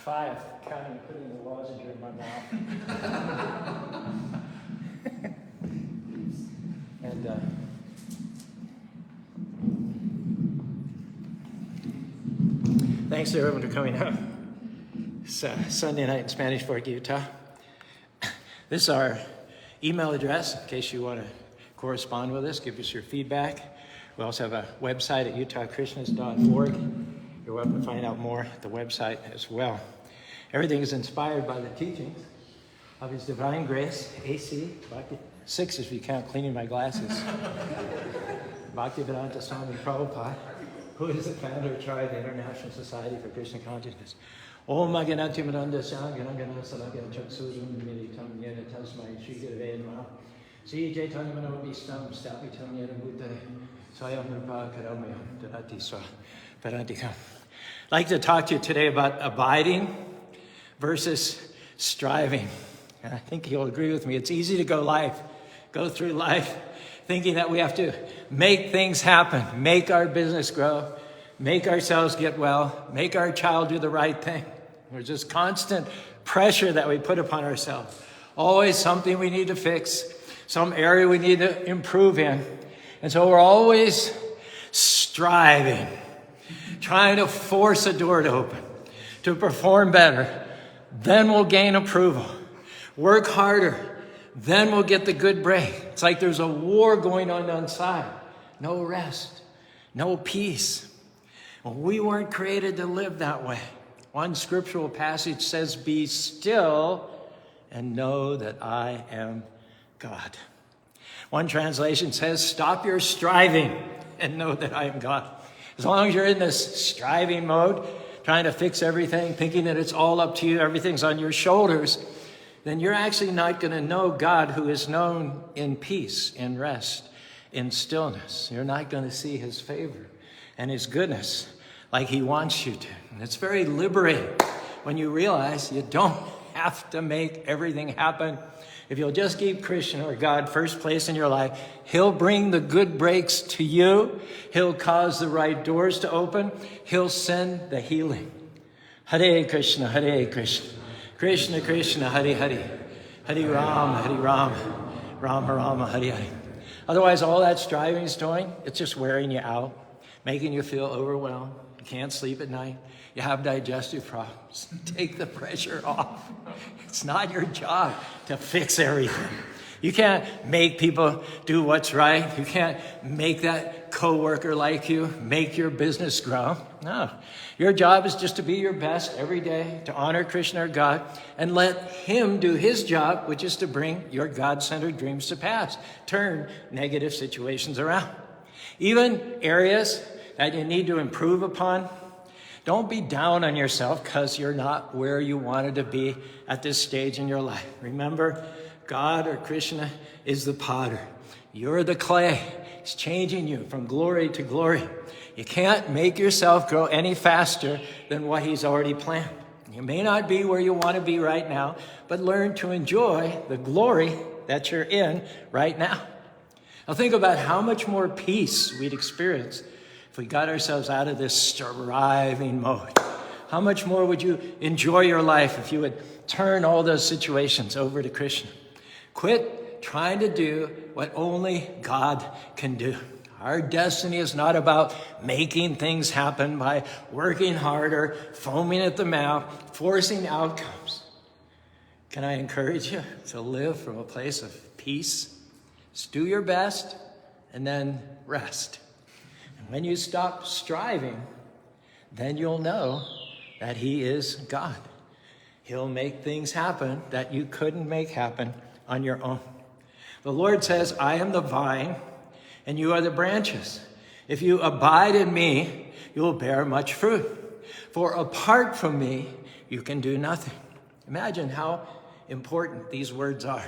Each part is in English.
5, counting putting the lozenge in my mouth. And thanks to everyone for coming out. It's Sunday night in Spanish Fork, Utah. This is our email address in case you want to correspond with us, give us your feedback. We also have a website at utahkrishnas.org. You're welcome to find out more at the website as well. Everything is inspired by the teachings of His Divine Grace, AC, 6 if you count cleaning my glasses. Bhaktivedanta Swami Prabhupada, who is the founder of TRI, the International Society for Krishna Consciousness. Om Maganati Madanda Shanganagana Salagya Chaksurum Militam Yena Tasmai Shri Gurave Namaha. Sri Chaitanya Manobhistam Stapitam Yena Bhute Swayam Rupa Karamaya Dharati Swa Parantikam. I'd like to talk to you today about abiding versus striving. And I think you'll agree with me. It's easy to go through life thinking that we have to make things happen, make our business grow, make ourselves get well, make our child do the right thing. There's just constant pressure that we put upon ourselves. Always something we need to fix, some area we need to improve in. And so we're always striving, trying to force a door to open, to perform better. Then we'll gain approval. Work harder. Then we'll get the good break. It's like there's a war going on outside. No rest, no peace. Well, we weren't created to live that way. One scriptural passage says, "Be still and know that I am God." One translation says, "Stop your striving and know that I am God." As long as you're in this striving mode, trying to fix everything, thinking that it's all up to you, everything's on your shoulders, then you're actually not going to know God, who is known in peace, in rest, in stillness. You're not going to see His favor and His goodness like He wants you to. And it's very liberating when you realize you don't have to make everything happen. If you'll just keep Krishna or God first place in your life, He'll bring the good breaks to you. He'll cause the right doors to open. He'll send the healing. Hare Krishna, Hare Krishna. Krishna Krishna, Hare Hare. Hare Rama, Rama Rama, Hare Hare. Otherwise, all that striving is doing, it's just wearing you out, making you feel overwhelmed. You can't sleep at night. You have digestive problems. Take the pressure off. It's not your job to fix everything. You can't make people do what's right. You can't make that coworker like you, make your business grow. No. Your job is just to be your best every day, to honor Krishna or God, and let Him do His job, which is to bring your God-centered dreams to pass. Turn negative situations around. Even areas that you need to improve upon, don't be down on yourself because you're not where you wanted to be at this stage in your life. Remember, God or Krishna is the potter. You're the clay. He's changing you from glory to glory. You can't make yourself grow any faster than what He's already planned. You may not be where you want to be right now, but learn to enjoy the glory that you're in right now. Now think about how much more peace we'd experience if we got ourselves out of this striving mode. How much more would you enjoy your life if you would turn all those situations over to Krishna? Quit trying to do what only God can do. Our destiny is not about making things happen by working harder, foaming at the mouth, forcing outcomes. Can I encourage you to live from a place of peace? Just do your best and then rest. And when you stop striving, then you'll know that He is God. He'll make things happen that you couldn't make happen on your own. The Lord says, "I am the vine, and you are the branches. If you abide in me, you will bear much fruit. For apart from me, you can do nothing." Imagine how important these words are.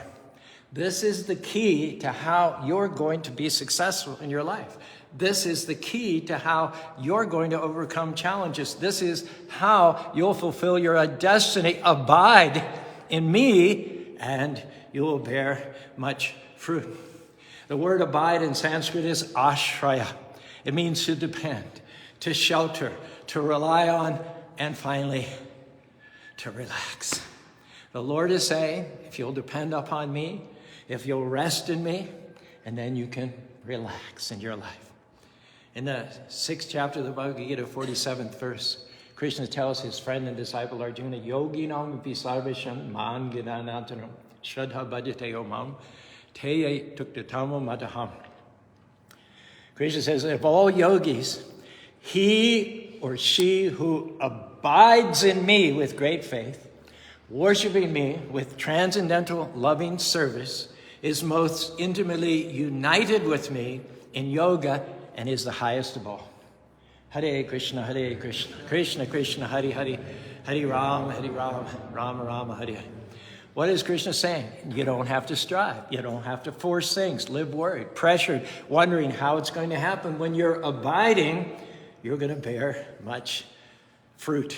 This is the key to how you're going to be successful in your life. This is the key to how you're going to overcome challenges. This is how you'll fulfill your destiny. Abide in me, and you will bear much fruit. The word abide in Sanskrit is ashraya. It means to depend, to shelter, to rely on, and finally, to relax. The Lord is saying, if you'll depend upon me, if you'll rest in me, and then you can relax in your life. In the 6th chapter of the Bhagavad Gita, 47th verse, Krishna tells his friend and disciple Arjuna, Yoginam api sarvesham man gnanatanam shraddha bhajate omam te tuktatamo mataham. Krishna says, if all yogis, he or she who abides in me with great faith, worshiping me with transcendental loving service, is most intimately united with me in yoga and is the highest of all. Hare Krishna, Krishna Krishna, Hare Hare, Hare Rama, Rama Rama, Hare Hare. What is Krishna saying? You don't have to strive. You don't have to force things, live worried, pressured, wondering how it's going to happen. When you're abiding, you're going to bear much fruit.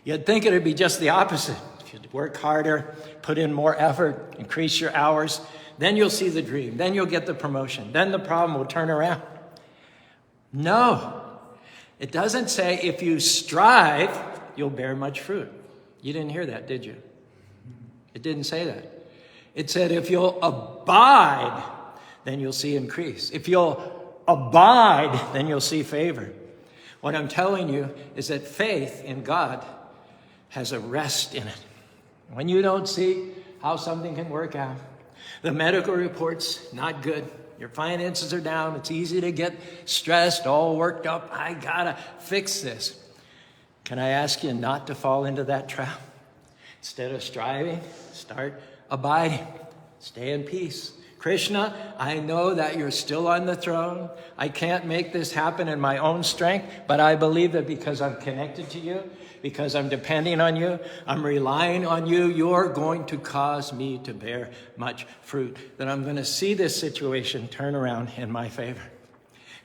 You'd think it would be just the opposite. If you work harder, put in more effort, increase your hours, then you'll see the dream. Then you'll get the promotion. Then the problem will turn around. No. It doesn't say if you strive, you'll bear much fruit. You didn't hear that, did you? It didn't say that. It said if you'll abide, then you'll see increase. If you'll abide, then you'll see favor. What I'm telling you is that faith in God has a rest in it. When you don't see how something can work out, the medical report's not good, your finances are down, it's easy to get stressed, all worked up, I gotta fix this. Can I ask you not to fall into that trap? Instead of striving, start abiding. Stay in peace. Krishna, I know that you're still on the throne. I can't make this happen in my own strength, but I believe that because I'm connected to you, because I'm depending on you, I'm relying on you, you're going to cause me to bear much fruit, that I'm going to see this situation turn around in my favor.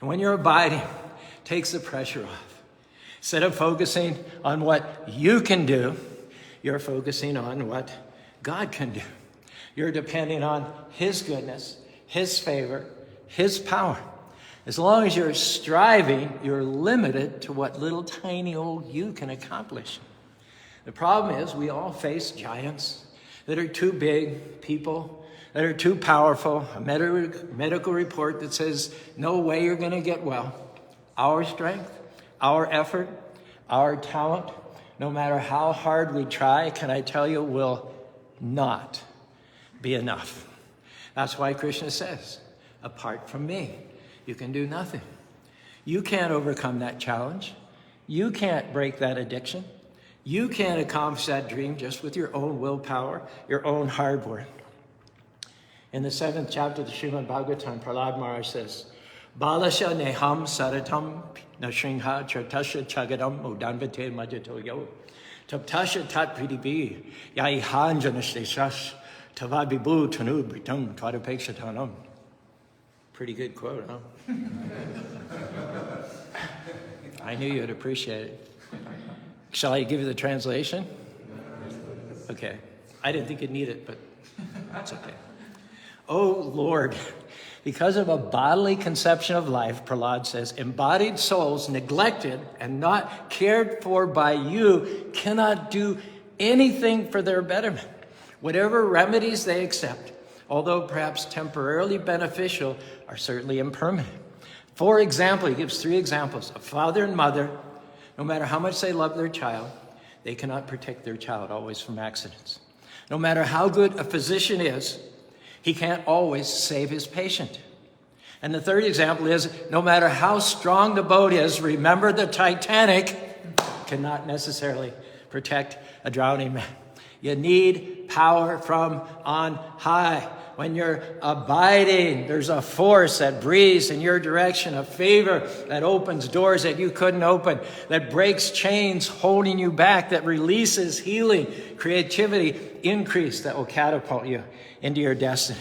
And when you're abiding, it takes the pressure off. Instead of focusing on what you can do, you're focusing on what God can do. You're depending on his goodness, his favor, his power. As long as you're striving, you're limited to what little tiny old you can accomplish. The problem is we all face giants that are too big, people that are too powerful, a medical report that says no way you're going to get well. Our strength, our effort, our talent, no matter how hard we try, can I tell you, will not be enough. That's why Krishna says, apart from me, you can do nothing. You can't overcome that challenge. You can't break that addiction. You can't accomplish that dream just with your own willpower, your own hard work. In the 7th chapter of the Srimad Bhagavatam, Prahlad Maharaj says, Balasha neham saratam nashringha chartasha chagadam udanvate majato yo taptasha tat pridibhi yai hanjanashteshash tavabibu tanu britam tvadapekshatanam. Pretty good quote, huh? I knew you'd appreciate it. Shall I give you the translation? Okay. I didn't think you'd need it, but that's okay. Oh, Lord, because of a bodily conception of life, Prahlad says, embodied souls neglected and not cared for by you cannot do anything for their betterment. Whatever remedies they accept, although perhaps temporarily beneficial, are certainly impermanent. For example, he gives 3 examples. A father and mother, no matter how much they love their child, they cannot protect their child always from accidents. No matter how good a physician is, he can't always save his patient. And the 3rd example is, no matter how strong the boat is, remember the Titanic cannot necessarily protect a drowning man. You need power from on high. When you're abiding, there's a force that breathes in your direction, a favor that opens doors that you couldn't open, that breaks chains holding you back, that releases healing, creativity, increase that will catapult you into your destiny.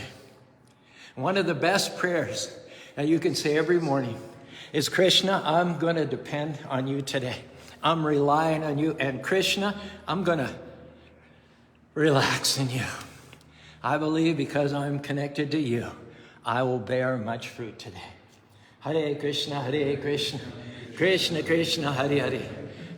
One of the best prayers that you can say every morning is, Krishna, I'm going to depend on you today. I'm relying on you. And Krishna, I'm going to relax in you. I believe because I'm connected to you, I will bear much fruit today. Hare Krishna, Krishna Krishna, Hare Hare,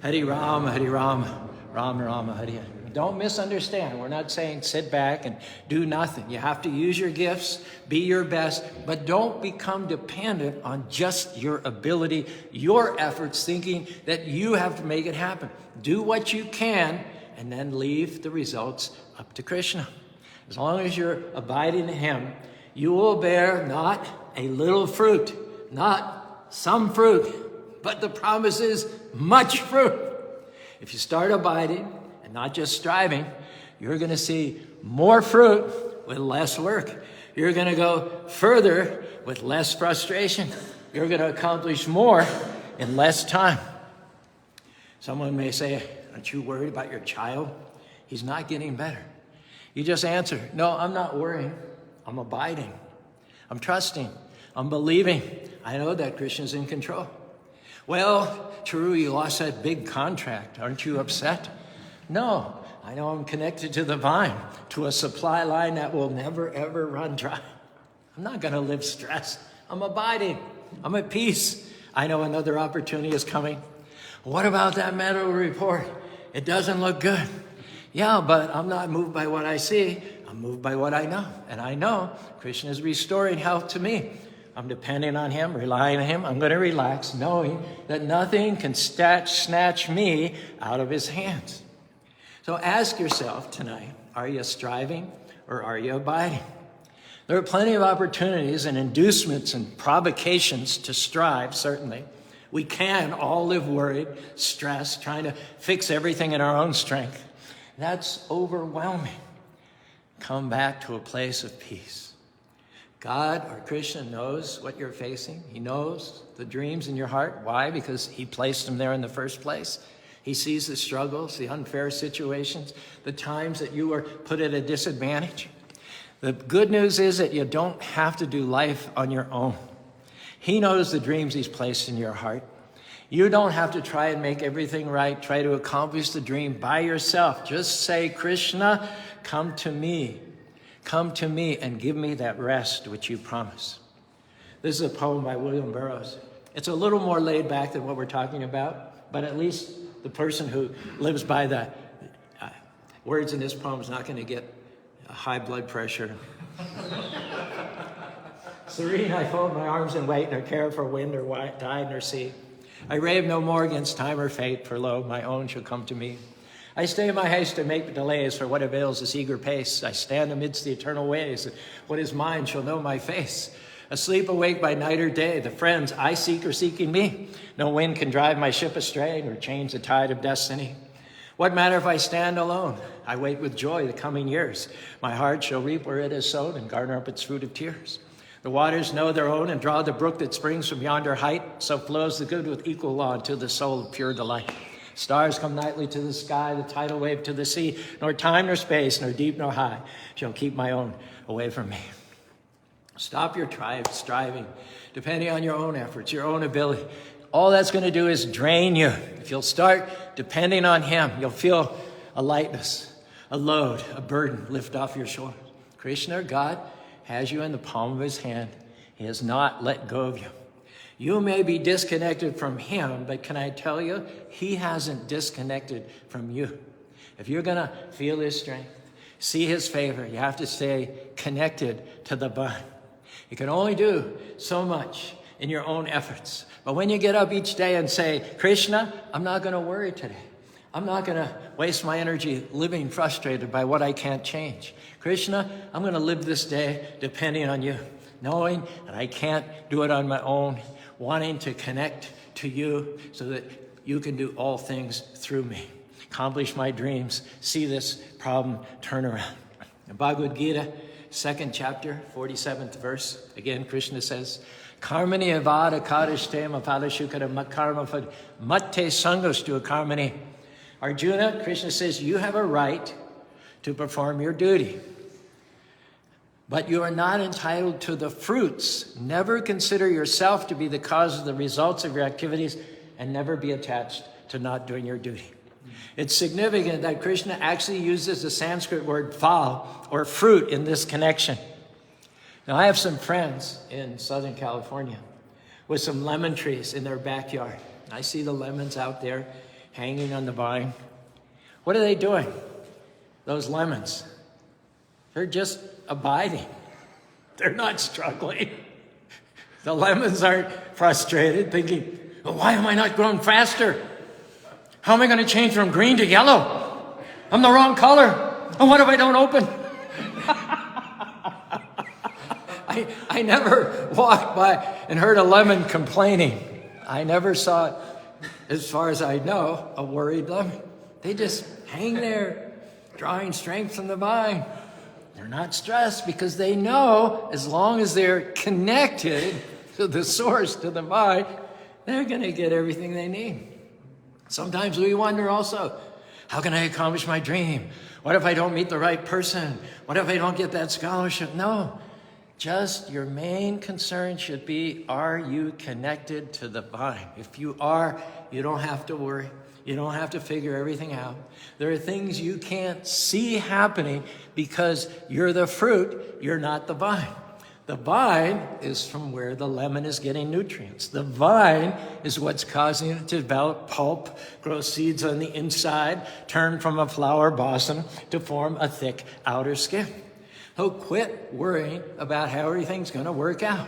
Hare Rama, Ram Rama Hari Hari. Don't misunderstand. We're not saying sit back and do nothing. You have to use your gifts, be your best, but don't become dependent on just your ability, your efforts, thinking that you have to make it happen. Do what you can and then leave the results up to Krishna. As long as you're abiding in him, you will bear not a little fruit, not some fruit, but the promise is much fruit. If you start abiding and not just striving, you're going to see more fruit with less work. You're going to go further with less frustration. You're going to accomplish more in less time. Someone may say, aren't you worried about your child? He's not getting better. You just answer, no, I'm not worrying. I'm abiding. I'm trusting. I'm believing. I know that Krishna's in control. Well, Caru, you lost that big contract. Aren't you upset? No, I know I'm connected to the vine, to a supply line that will never, ever run dry. I'm not going to live stressed. I'm abiding. I'm at peace. I know another opportunity is coming. What about that medical report? It doesn't look good. Yeah, but I'm not moved by what I see. I'm moved by what I know. And I know Krishna is restoring health to me. I'm depending on him, relying on him. I'm going to relax, knowing that nothing can snatch me out of his hands. So ask yourself tonight, are you striving or are you abiding? There are plenty of opportunities and inducements and provocations to strive, certainly. We can all live worried, stressed, trying to fix everything in our own strength. That's overwhelming. Come back to a place of peace. God or Krishna knows what you're facing. He knows the dreams in your heart. Why? Because he placed them there in the first place. He sees the struggles, the unfair situations, the times that you were put at a disadvantage. The good news is that you don't have to do life on your own. He knows the dreams he's placed in your heart. You don't have to try and make everything right, try to accomplish the dream by yourself. Just say, Krishna, come to me. Come to me and give me that rest which you promise. This is a poem by William Burroughs. It's a little more laid back than what we're talking about, but at least the person who lives by the words in this poem is not going to get high blood pressure. Serene, I fold my arms in wait, nor care for wind or tide nor sea. I rave no more against time or fate, for lo, my own shall come to me. I stay my haste and make delays, for what avails this eager pace? I stand amidst the eternal ways, what is mine shall know my face. Asleep, awake by night or day, the friends I seek are seeking me. No wind can drive my ship astray, nor change the tide of destiny. What matter if I stand alone? I wait with joy the coming years. My heart shall reap where it is sown, and garner up its fruit of tears. The waters know their own, and draw the brook that springs from yonder height. So flows the good with equal law to the soul of pure delight. Stars come nightly to the sky, the tidal wave to the sea. Nor time nor space, nor deep nor high, shall keep my own away from me. Stop your striving, depending on your own efforts, your own ability. All that's going to do is drain you. If you'll start depending on him, you'll feel a lightness, a load, a burden lift off your shoulders. Krishna, God, has you in the palm of his hand. He has not let go of you. You may be disconnected from him, but can I tell you, he hasn't disconnected from you. If you're going to feel his strength, see his favor, you have to stay connected to the vine. You can only do so much in your own efforts. But when you get up each day and say, Krishna, I'm not going to worry today. I'm not going to waste my energy living frustrated by what I can't change. Krishna, I'm going to live this day depending on you, knowing that I can't do it on my own, wanting to connect to you so that you can do all things through me. Accomplish my dreams, see this problem turn around. In Bhagavad Gita, 2nd chapter, 47th verse, again, Krishna says, Karmani avada karishtem apalashukara makarma matte sangostu karmani. Arjuna, Krishna says, you have a right to perform your duty, but you are not entitled to the fruits. Never consider yourself to be the cause of the results of your activities, and never be attached to not doing your duty. It's significant that Krishna actually uses the Sanskrit word phal, or fruit, in this connection. Now, I have some friends in Southern California with some lemon trees in their backyard. I see the lemons out there hanging on the vine. What are they doing? Those lemons. They're just abiding. They're not struggling. The lemons aren't frustrated, thinking, well, why am I not growing faster? How am I going to change from green to yellow? I'm the wrong color. And what if I don't open? I never walked by and heard a lemon complaining. I never saw, as far as I know, a worried lemon. They just hang there, drawing strength from the vine. They're not stressed because they know as long as they're connected to the source, to the vine, they're going to get everything they need. Sometimes we wonder also, how can I accomplish my dream? What if I don't meet the right person? What if I don't get that scholarship? No, just your main concern should be, are you connected to the vine? If you are, you don't have to worry. You don't have to figure everything out. There are things you can't see happening because you're the fruit, you're not the vine. The vine is from where the lemon is getting nutrients. The vine is what's causing it to develop pulp, grow seeds on the inside, turn from a flower blossom to form a thick outer skin. So quit worrying about how everything's going to work out.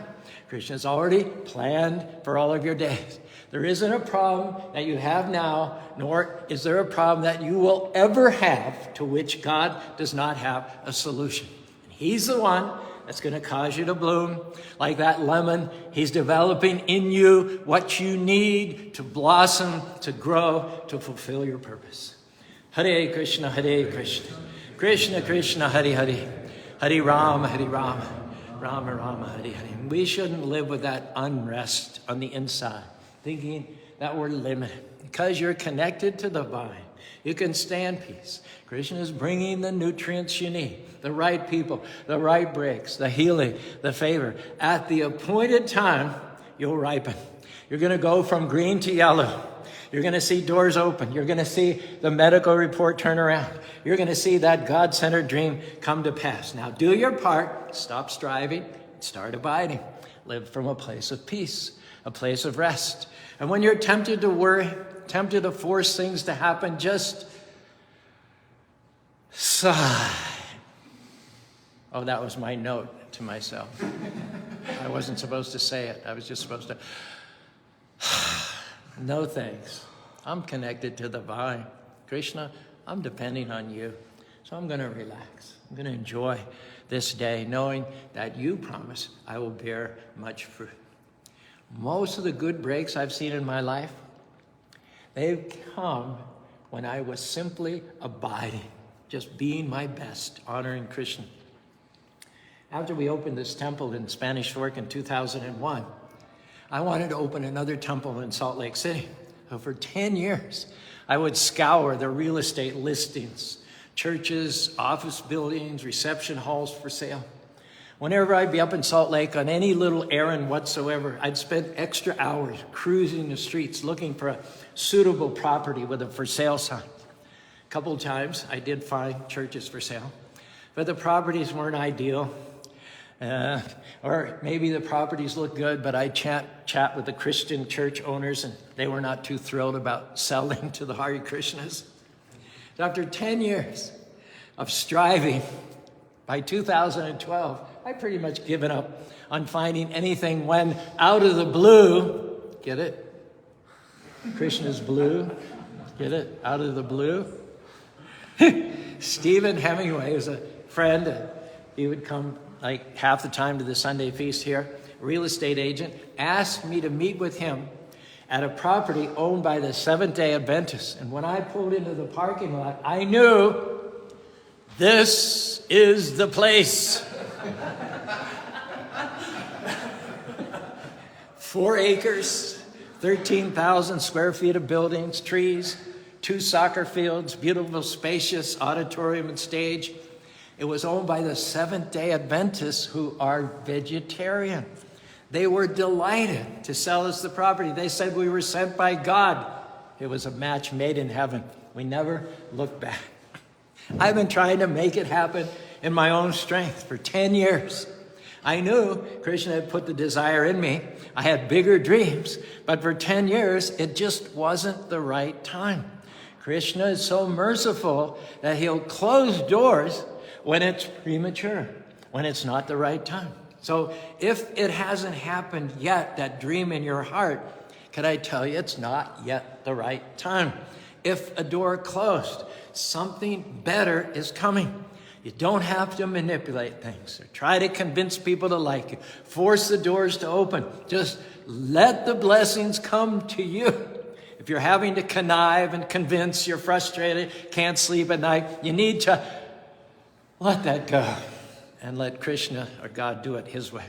Krishna's already planned for all of your days. There isn't a problem that you have now, nor is there a problem that you will ever have to which God does not have a solution. And He's the one that's going to cause you to bloom. Like that lemon, He's developing in you what you need to blossom, to grow, to fulfill your purpose. Hare Krishna, Krishna Krishna, Hare Hare, Hare Rama, Rama Rama, Hare Hare. We shouldn't live with that unrest on the inside, thinking that we're limited. Because you're connected to the vine, you can stand peace. Krishna is bringing the nutrients you need, the right people, the right breaks, the healing, the favor. At the appointed time, you'll ripen. You're going to go from green to yellow. You're going to see doors open. You're going to see the medical report turn around. You're going to see that God-centered dream come to pass. Now do your part. Stop striving. Start abiding. Live from a place of peace, a place of rest. And when you're tempted to worry, tempted to force things to happen, just sigh. Oh, that was my note to myself. I wasn't supposed to say it. I was just supposed to... No thanks. I'm connected to the vine. Krishna, I'm depending on you. So I'm going to relax. I'm going to enjoy this day, knowing that you promise I will bear much fruit. Most of the good breaks I've seen in my life, they've come when I was simply abiding, just being my best, honoring Krishna. After we opened this temple in Spanish Fork in 2001, I wanted to open another temple in Salt Lake City. So for 10 years, I would scour the real estate listings, churches, office buildings, reception halls for sale. Whenever I'd be up in Salt Lake on any little errand whatsoever, I'd spend extra hours cruising the streets looking for a suitable property with a for sale sign. A couple of times I did find churches for sale, but the properties weren't ideal. Or maybe the properties look good, but I chat with the Christian church owners and they were not too thrilled about selling to the Hare Krishnas. So after 10 years of striving, by 2012, I pretty much given up on finding anything when out of the blue, get it? Krishna's blue, get it? Out of the blue. Stephen Hemingway was a friend. He would come like half the time to the Sunday feast here. A real estate agent asked me to meet with him at a property owned by the Seventh-day Adventists. And when I pulled into the parking lot, I knew this is the place. 4 acres, 13,000 square feet of buildings, trees, 2 soccer fields, beautiful, spacious auditorium and stage. It was owned by the Seventh-day Adventists who are vegetarian. They were delighted to sell us the property. They said we were sent by God. It was a match made in heaven. We never looked back. I've been trying to make it happen in my own strength for 10 years. I knew Krishna had put the desire in me. I had bigger dreams, but for 10 years, it just wasn't the right time. Krishna is so merciful that he'll close doors when it's premature, when it's not the right time. So if it hasn't happened yet, that dream in your heart, can I tell you it's not yet the right time? If a door closed, something better is coming. You don't have to manipulate things or try to convince people to like you. Force the doors to open. Just let the blessings come to you. If you're having to connive and convince, you're frustrated, can't sleep at night, you need to let that go and let Krishna or God do it his way.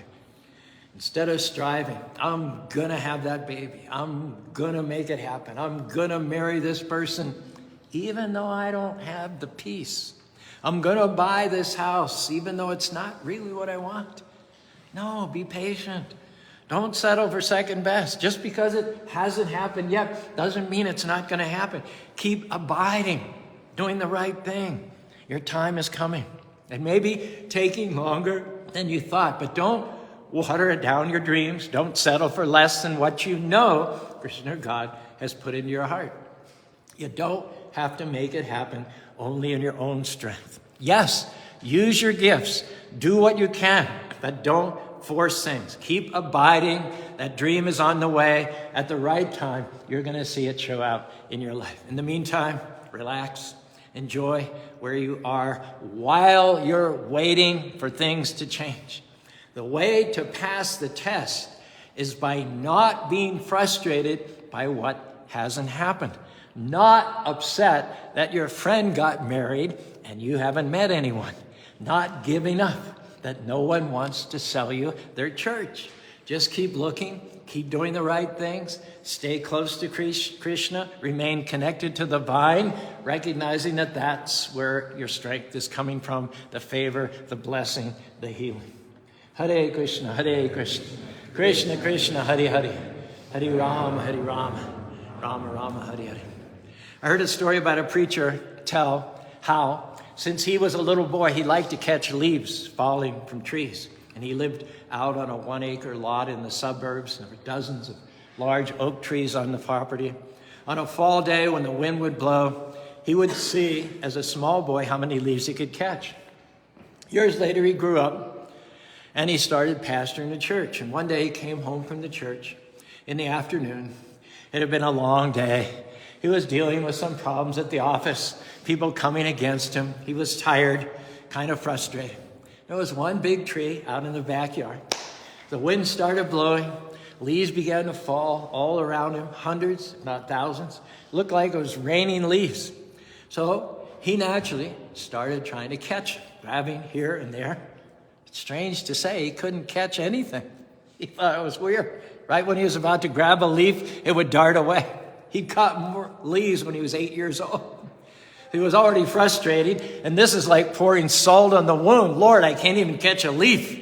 Instead of striving, I'm going to have that baby. I'm going to make it happen. I'm going to marry this person, even though I don't have the peace. I'm going to buy this house, even though it's not really what I want. No, be patient. Don't settle for second best. Just because it hasn't happened yet doesn't mean it's not going to happen. Keep abiding, doing the right thing. Your time is coming. It may be taking longer than you thought, but don't water down your dreams. Don't settle for less than what you know Krishna or God has put into your heart. You don't have to make it happen only in your own strength. Yes, use your gifts. Do what you can, but don't force things. Keep abiding. That dream is on the way. At the right time, you're going to see it show out in your life. In the meantime, relax. Enjoy where you are while you're waiting for things to change. The way to pass the test is by not being frustrated by what hasn't happened. Not upset that your friend got married and you haven't met anyone. Not giving up that no one wants to sell you their church. Just keep looking, keep doing the right things, stay close to Krishna, remain connected to the vine, recognizing that that's where your strength is coming from, the favor, the blessing, the healing. Hare Krishna, Krishna Krishna, Hare Hare, Hare Rama, Rama Rama, Hare Hare. I heard a story about a preacher tell how, since he was a little boy, he liked to catch leaves falling from trees. And he lived out on a 1-acre lot in the suburbs. There were dozens of large oak trees on the property. On a fall day when the wind would blow, he would see, as a small boy, how many leaves he could catch. Years later, he grew up and he started pastoring a church. And one day he came home from the church in the afternoon. It had been a long day. He was dealing with some problems at the office, people coming against him. He was tired, kind of frustrated. There was one big tree out in the backyard. The wind started blowing. Leaves began to fall all around him, hundreds, not thousands. It looked like it was raining leaves. So he naturally started trying to catch them, grabbing here and there. It's strange to say he couldn't catch anything. He thought it was weird. Right when he was about to grab a leaf, it would dart away. He caught more leaves when he was 8 years old. He was already frustrated, and this is like pouring salt on the wound. Lord, I can't even catch a leaf.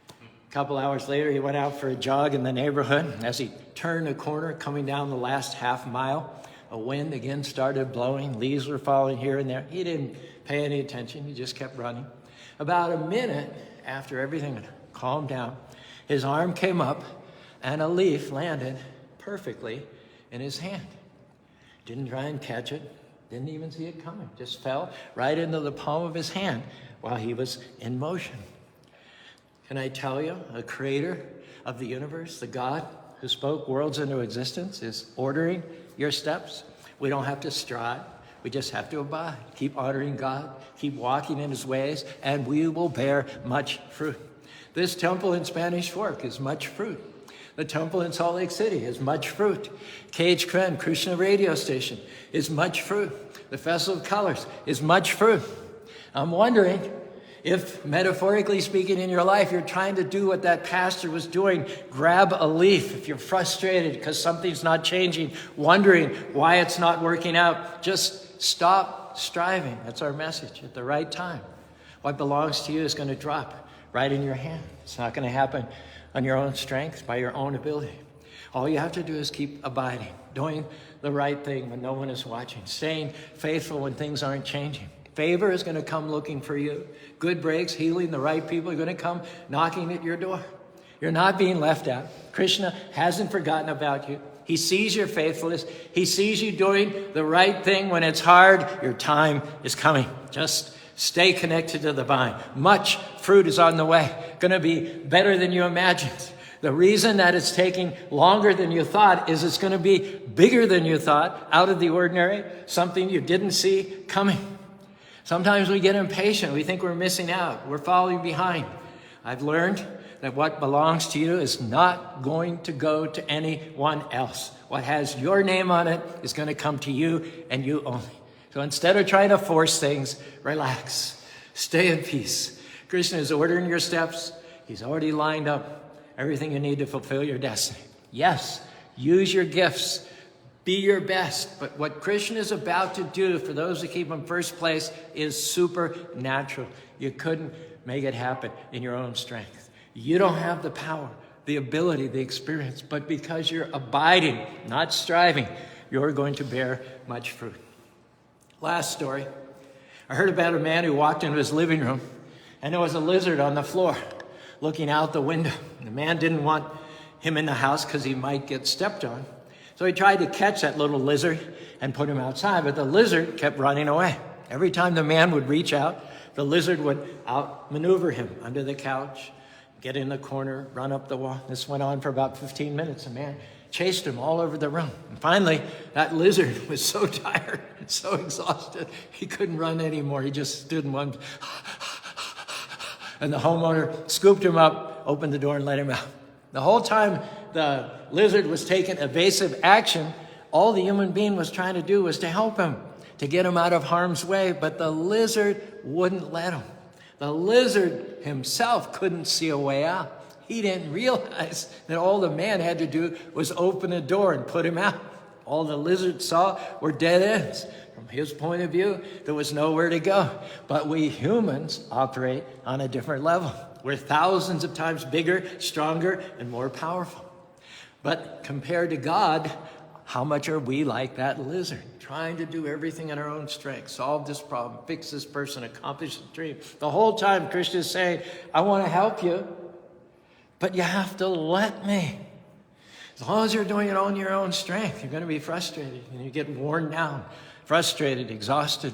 A couple hours later, he went out for a jog in the neighborhood. As he turned a corner, coming down the last half mile, a wind again started blowing. Leaves were falling here and there. He didn't pay any attention. He just kept running. About a minute after everything had calmed down, his arm came up, and a leaf landed perfectly in his hand. Didn't try and catch it. Didn't even see it coming. Just fell right into the palm of his hand while he was in motion. Can I tell you, the creator of the universe, the God who spoke worlds into existence, is ordering your steps. We don't have to strive. We just have to abide. Keep honoring God. Keep walking in his ways, and we will bear much fruit. This temple in Spanish Fork is much fruit. The temple in Salt Lake City is much fruit. KHKN, Krishna radio station, is much fruit. The Festival of Colors is much fruit. I'm wondering if, metaphorically speaking, in your life, you're trying to do what that pastor was doing, grab a leaf. If you're frustrated because something's not changing, wondering why it's not working out, just stop striving. That's our message. At the right time, what belongs to you is going to drop right in your hand. It's not going to happen on your own strength, by your own ability. All you have to do is keep abiding, doing the right thing when no one is watching, staying faithful when things aren't changing. Favor is going to come looking for you. Good breaks, healing, the right people are going to come knocking at your door. You're not being left out. Krishna hasn't forgotten about you. He sees your faithfulness. He sees you doing the right thing when it's hard. Your time is coming. Just stay connected to the vine. Much fruit is on the way. Going to be better than you imagined. The reason that it's taking longer than you thought is it's going to be bigger than you thought, out of the ordinary, something you didn't see coming. Sometimes we get impatient. We think we're missing out. We're falling behind. I've learned that what belongs to you is not going to go to anyone else. What has your name on it is going to come to you and you only. So instead of trying to force things, relax. Stay in peace. Krishna is ordering your steps. He's already lined up everything you need to fulfill your destiny. Yes, use your gifts. Be your best. But what Krishna is about to do for those who keep him first place is supernatural. You couldn't make it happen in your own strength. You don't have the power, the ability, the experience, but because you're abiding, not striving, you're going to bear much fruit. Last story. I heard about a man who walked into his living room and there was a lizard on the floor looking out the window. The man didn't want him in the house because he might get stepped on. So he tried to catch that little lizard and put him outside, but the lizard kept running away. Every time the man would reach out, the lizard would outmaneuver him under the couch, get in the corner, run up the wall. This went on for about 15 minutes. The man chased him all over the room. And finally, that lizard was so tired and so exhausted, he couldn't run anymore. He just stood in one. And the homeowner scooped him up, opened the door, and let him out. The whole time the lizard was taking evasive action, all the human being was trying to do was to help him, to get him out of harm's way, but the lizard wouldn't let him. The lizard himself couldn't see a way out. He didn't realize that all the man had to do was open a door and put him out. All the lizard saw were dead ends. From his point of view, there was nowhere to go. But we humans operate on a different level. We're thousands of times bigger, stronger, and more powerful. But compared to God, how much are we like that lizard? Trying to do everything in our own strength, solve this problem, fix this person, accomplish the dream. The whole time Krishna is saying, I want to help you, but you have to let me. As long as you're doing it on your own strength, you're going to be frustrated and you get worn down, frustrated, exhausted.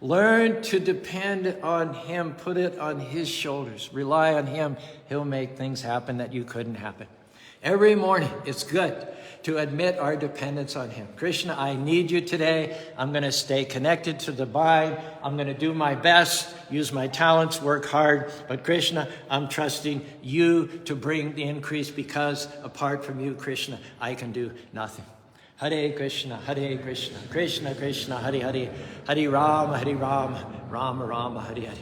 Learn to depend on him, put it on his shoulders, rely on him. He'll make things happen that you couldn't happen. Every morning, it's good to admit our dependence on him. Krishna, I need you today. I'm going to stay connected to the vine. I'm going to do my best, use my talents, work hard. But Krishna, I'm trusting you to bring the increase because apart from you, Krishna, I can do nothing. Hare Krishna, Krishna Krishna, Hare Hare, Hare Rama, Rama Rama, Hare Hare.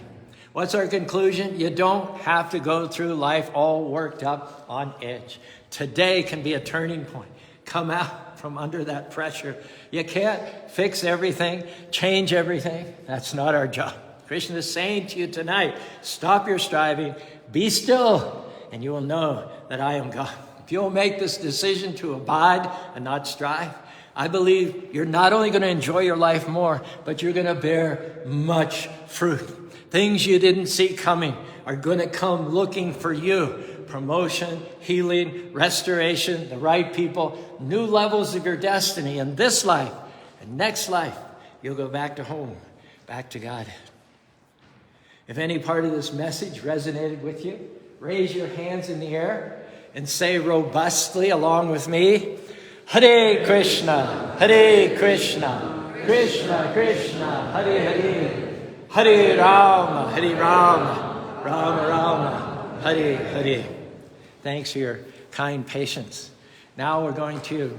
What's our conclusion? You don't have to go through life all worked up on edge. Today can be a turning point. Come out from under that pressure. You can't fix everything, change everything. That's not our job. Krishna is saying to you tonight, stop your striving, be still, and you will know that I am God. If you'll make this decision to abide and not strive, I believe you're not only going to enjoy your life more, but you're going to bear much fruit. Things you didn't see coming are going to come looking for you. Promotion, healing, restoration, the right people, new levels of your destiny in this life and next life. You'll go back to home, back to God. If any part of this message resonated with you, raise your hands in the air and say robustly along with me, Hare Krishna, Krishna Krishna, Hare Hare, Hare Rama, Rama Rama, Hare Hare. Thanks for your kind patience. Now we're going to,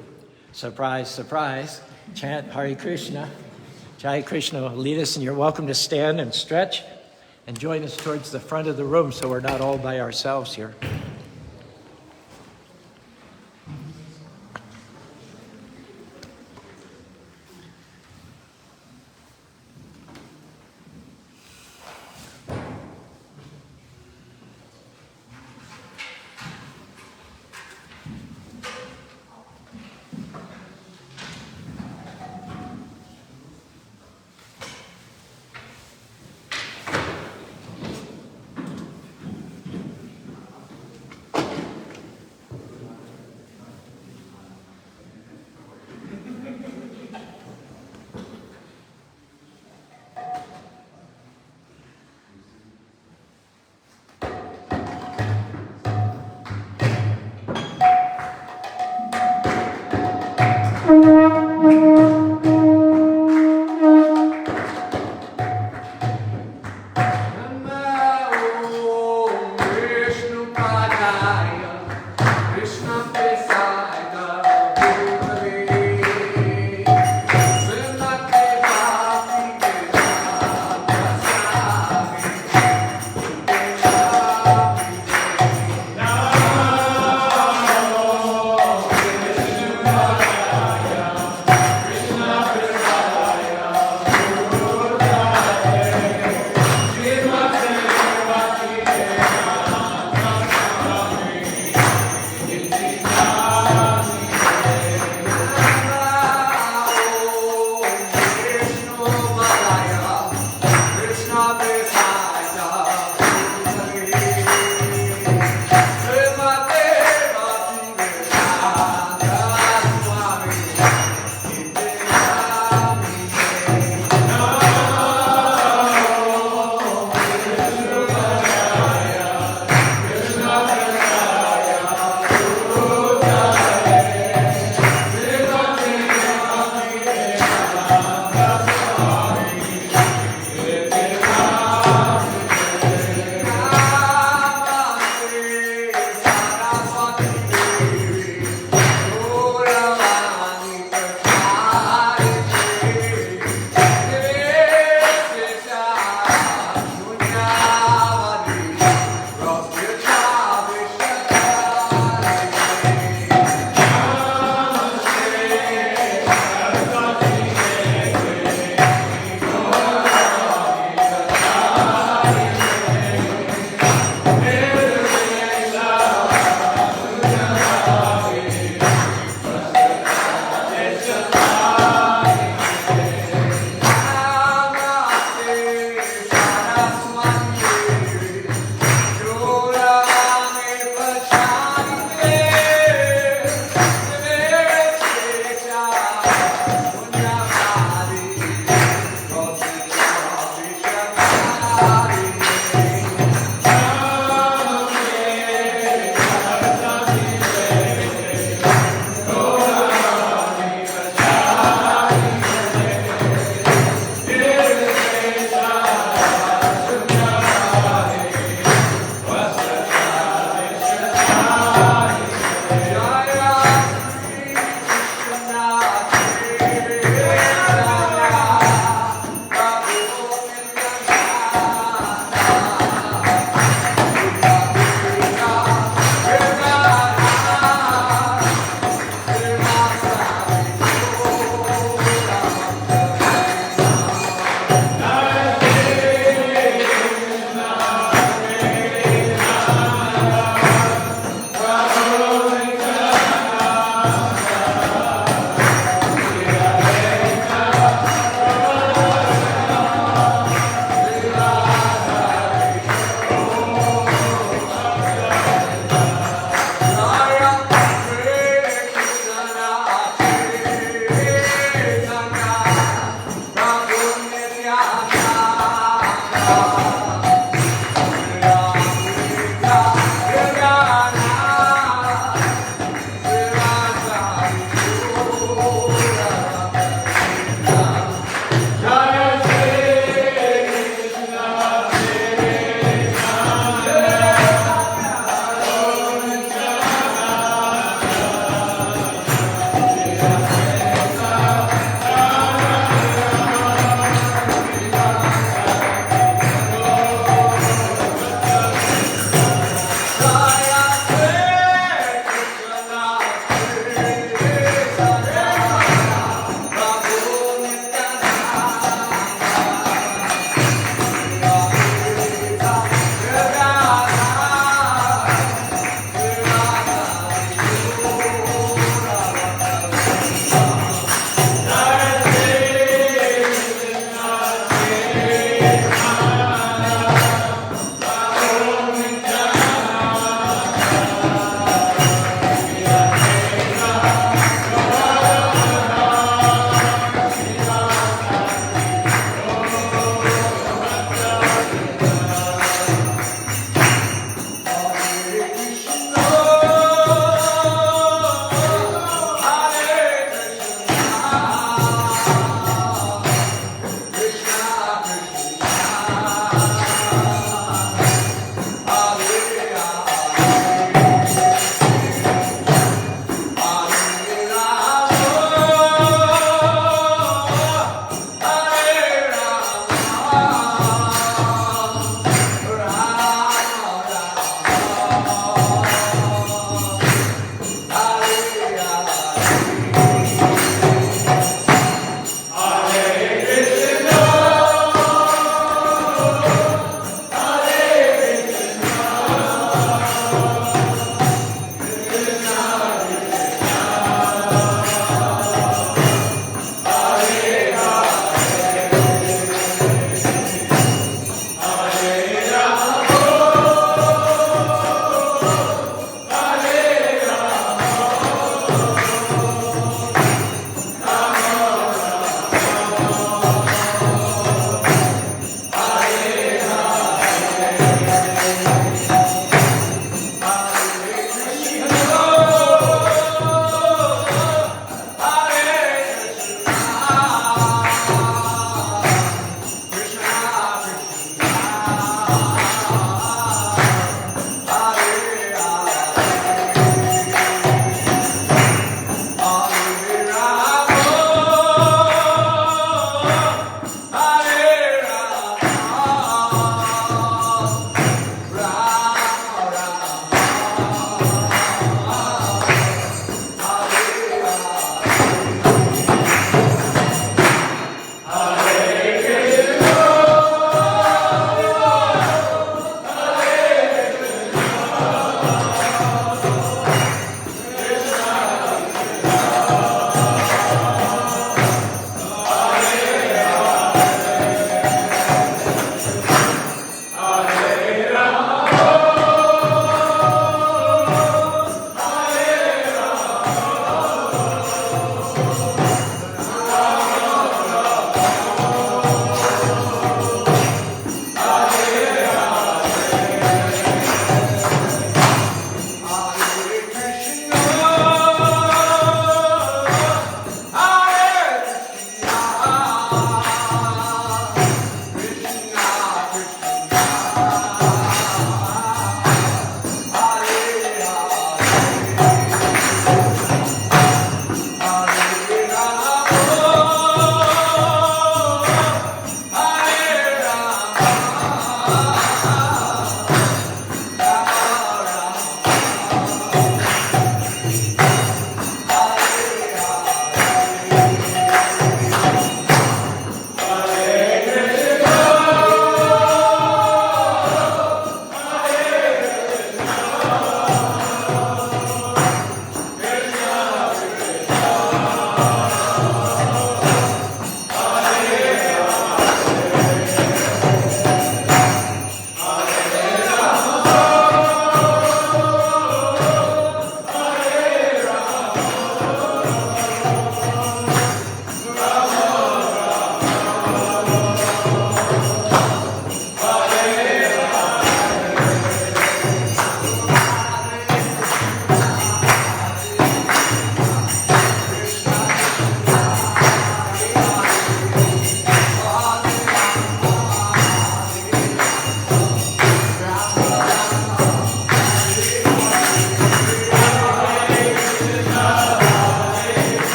surprise, surprise, chant Hare Krishna. Jai Krishna will lead us, and you're welcome to stand and stretch and join us towards the front of the room so we're not all by ourselves here.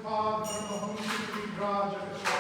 Padre, Home Secret God,